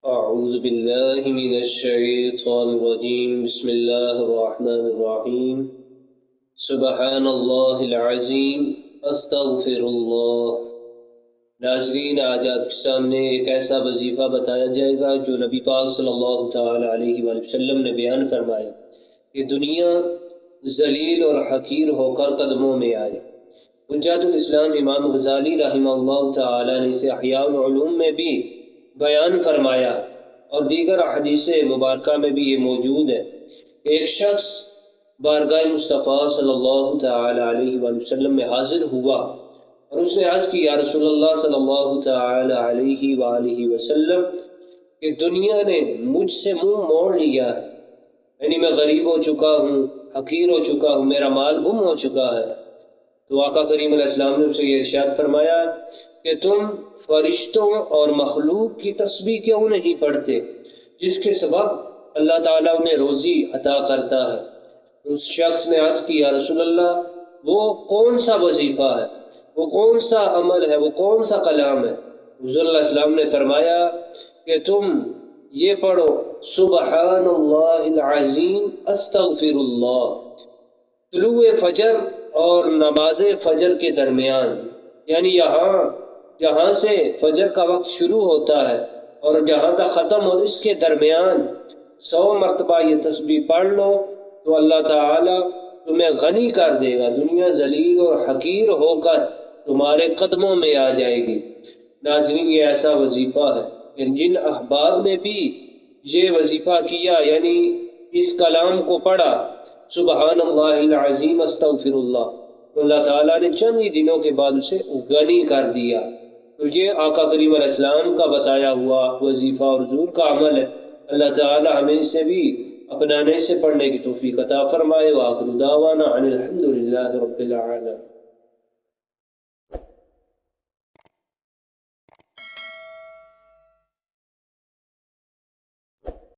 أعوذ بالله من الشيطان الرجيم بسم الله الرحمن الرحيم سبحان اللہ العظیم استغفر اللہ۔ ناظرین، آج آپ کے سامنے ایک ایسا وظیفہ بتایا جائے گا جو نبی پاک صلی اللہ تعالی علیہ وآلہ وسلم نے بیان فرمایا کہ دنیا ذلیل اور حقیر ہو کر قدموں میں آئے۔ حجت الاسلام امام غزالی رحمہ اللہ تعالی نے اسے احیاء العلوم میں بھی بیان فرمایا اور دیگر حدیث مبارکہ میں بھی یہ موجود ہے کہ ایک شخص بارگاہ مصطفیٰ صلی اللہ تعالی علیہ وآلہ وسلم میں حاضر ہوا اور اس نے عرض کی، یا رسول اللہ صلی اللہ تعالی علیہ وآلہ وسلم کہ دنیا نے مجھ سے منہ موڑ لیا ہے، یعنی میں غریب ہو چکا ہوں، حقیر ہو چکا ہوں، میرا مال گم ہو چکا ہے۔ تو آقا کریم علیہ السلام نے اسے یہ ارشاد فرمایا کہ تم فرشتوں اور مخلوق کی تسبیح کیوں نہیں پڑھتے جس کے سبب اللہ تعالیٰ انہیں روزی عطا کرتا ہے۔ اس شخص نے عرض کی، یا رسول اللہ وہ کون سا وظیفہ ہے، وہ کون سا عمل ہے، وہ کون سا کلام ہے؟ حضور علیہ السلام نے فرمایا کہ تم یہ پڑھو، سبحان اللہ العظیم استغفر اللہ، طلوع فجر اور نماز فجر کے درمیان، یعنی جہاں سے فجر کا وقت شروع ہوتا ہے اور جہاں تک ختم ہو اس کے درمیان 100 مرتبہ یہ تسبیح پڑھ لو تو اللہ تعالیٰ تمہیں غنی کر دے گا، دنیا ذلیل اور حقیر ہو کر تمہارے قدموں میں آ جائے گی۔ ناظرین، یہ ایسا وظیفہ ہے جن احباب نے بھی یہ وظیفہ کیا، یعنی اس کلام کو پڑھا، سبحان اللہ العظیم استغفر اللہ، تو اللہ تعالیٰ نے چند ہی دنوں کے بعد اسے غنی کر دیا۔ تو یہ آقا کریم علیہ السلام کا بتایا ہوا وظیفہ اور حضور کا عمل ہے۔ اللہ تعالیٰ ہمیں اسے بھی اپنانے سے پڑھنے کی توفیق عطا فرمائے۔ وآخر دعوانا ان الحمد للہ رب العالمین۔